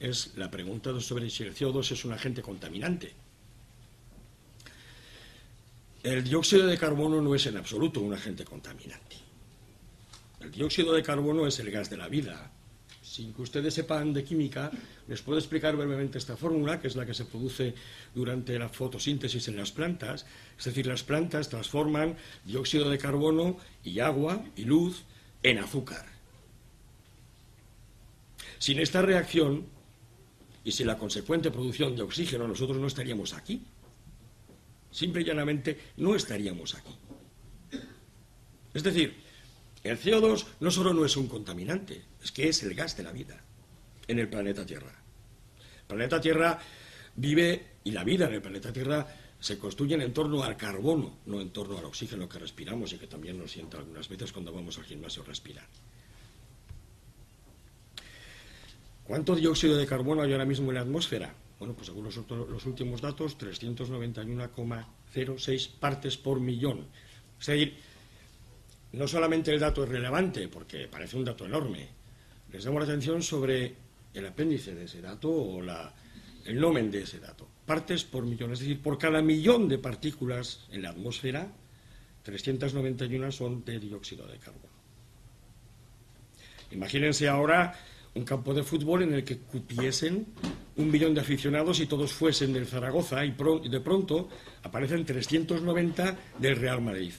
es la pregunta sobre si el CO2 es un agente contaminante. El dióxido de carbono no es en absoluto un agente contaminante. El dióxido de carbono es el gas de la vida. Sin que ustedes sepan de química, les puedo explicar brevemente esta fórmula, que es la que se produce durante la fotosíntesis en las plantas. Es decir, las plantas transforman dióxido de carbono y agua y luz en azúcar. Sin esta reacción y sin la consecuente producción de oxígeno, nosotros no estaríamos aquí. Simple y llanamente no estaríamos aquí. Es decir, el CO2 no solo no es un contaminante, es que es el gas de la vida en el planeta Tierra. El planeta Tierra vive, y la vida en el planeta Tierra se construye en torno al carbono, no en torno al oxígeno que respiramos y que también nos sienta algunas veces cuando vamos al gimnasio a respirar. ¿Cuánto dióxido de carbono hay ahora mismo en la atmósfera? Bueno, pues según los últimos datos, 391,06 partes por millón. Es decir, no solamente el dato es relevante, porque parece un dato enorme, les damos la atención sobre el apéndice de ese dato o el nomen de ese dato. Partes por millón, es decir, por cada millón de partículas en la atmósfera, 391 son de dióxido de carbono. Imagínense ahora un campo de fútbol en el que cupiesen 1 millón de aficionados y todos fuesen del Zaragoza y de pronto aparecen 390 del Real Madrid.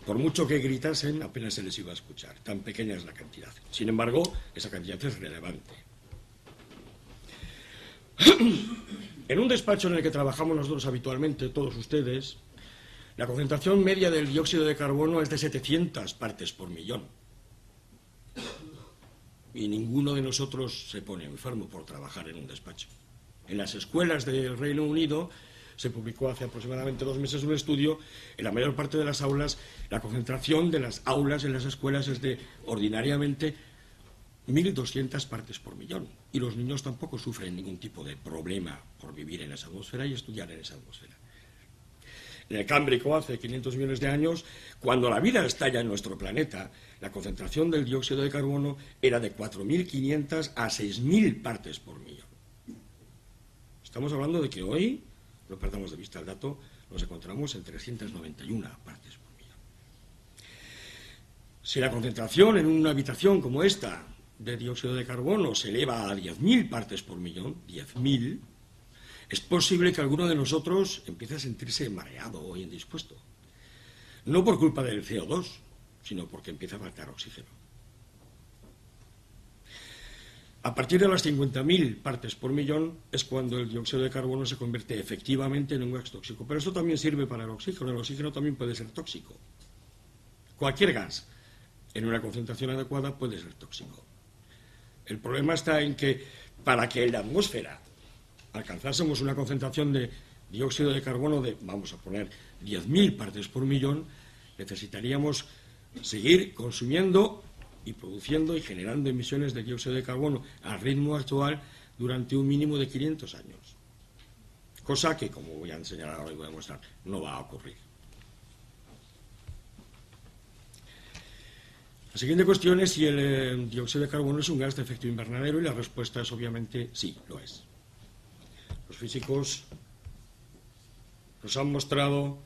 Por mucho que gritasen, apenas se les iba a escuchar. Tan pequeña es la cantidad. Sin embargo, esa cantidad es relevante. En un despacho en el que trabajamos nosotros habitualmente, todos ustedes, la concentración media del dióxido de carbono es de 700 partes por millón. Y ninguno de nosotros se pone enfermo por trabajar en un despacho. En las escuelas del Reino Unido se publicó hace aproximadamente 2 meses un estudio. En la mayor parte de las aulas, la concentración de las aulas en las escuelas es de ordinariamente 1.200 partes por millón. Y los niños tampoco sufren ningún tipo de problema por vivir en esa atmósfera y estudiar en esa atmósfera. En el Cámbrico, hace 500 millones de años, cuando la vida estalla en nuestro planeta, la concentración del dióxido de carbono era de 4.500 a 6.000 partes por millón. Estamos hablando de que hoy, no perdamos de vista el dato, nos encontramos en 391 partes por millón. Si la concentración en una habitación como esta de dióxido de carbono se eleva a 10.000 partes por millón, 10.000, es posible que alguno de nosotros empiece a sentirse mareado o indispuesto. No por culpa del CO2, sino porque empieza a faltar oxígeno. A partir de las 50.000 partes por millón es cuando el dióxido de carbono se convierte efectivamente en un gas tóxico. Pero esto también sirve para el oxígeno también puede ser tóxico. Cualquier gas en una concentración adecuada puede ser tóxico. El problema está en que para que en la atmósfera alcanzásemos una concentración de dióxido de carbono de, vamos a poner, 10.000 partes por millón, necesitaríamos seguir consumiendo y produciendo y generando emisiones de dióxido de carbono al ritmo actual durante un mínimo de 500 años. Cosa que, como voy a enseñar ahora y voy a mostrar, no va a ocurrir. La siguiente cuestión es si el dióxido de carbono es un gas de efecto invernadero y la respuesta es obviamente sí, lo es. Los físicos nos han mostrado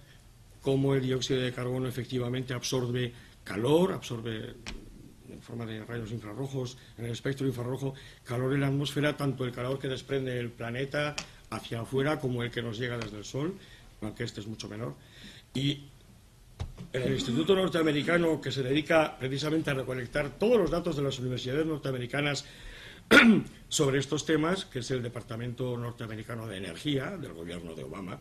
cómo el dióxido de carbono efectivamente absorbe calor, absorbe en forma de rayos infrarrojos, en el espectro infrarrojo, calor en la atmósfera, tanto el calor que desprende el planeta hacia afuera como el que nos llega desde el Sol, aunque este es mucho menor. Y en el Instituto Norteamericano, que se dedica precisamente a recolectar todos los datos de las universidades norteamericanas sobre estos temas, que es el Departamento Norteamericano de Energía del gobierno de Obama,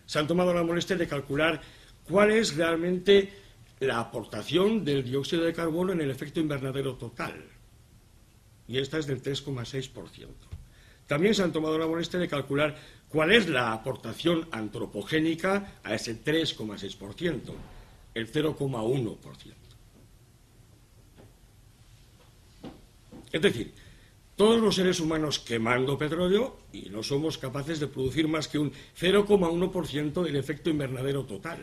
se han tomado la molestia de calcular cuál es realmente la aportación del dióxido de carbono en el efecto invernadero total. Y esta es del 3,6%. También se han tomado la molestia de calcular cuál es la aportación antropogénica a ese 3,6%, el 0,1%. Es decir, todos los seres humanos quemando petróleo y no somos capaces de producir más que un 0,1% del efecto invernadero total.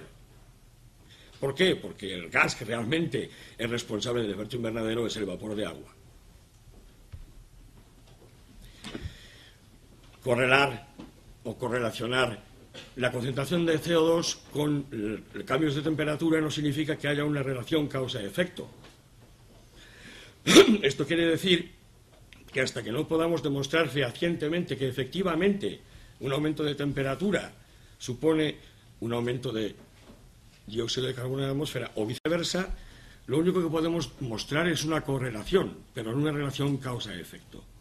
¿Por qué? Porque el gas que realmente es responsable del efecto invernadero es el vapor de agua. correlar o correlacionar la concentración de CO2 con cambios de temperatura no significa que haya una relación causa-efecto. Esto quiere decir que hasta que no podamos demostrar fehacientemente que efectivamente un aumento de temperatura supone un aumento de dióxido de carbono en la atmósfera o viceversa, lo único que podemos mostrar es una correlación, pero no una relación causa-efecto.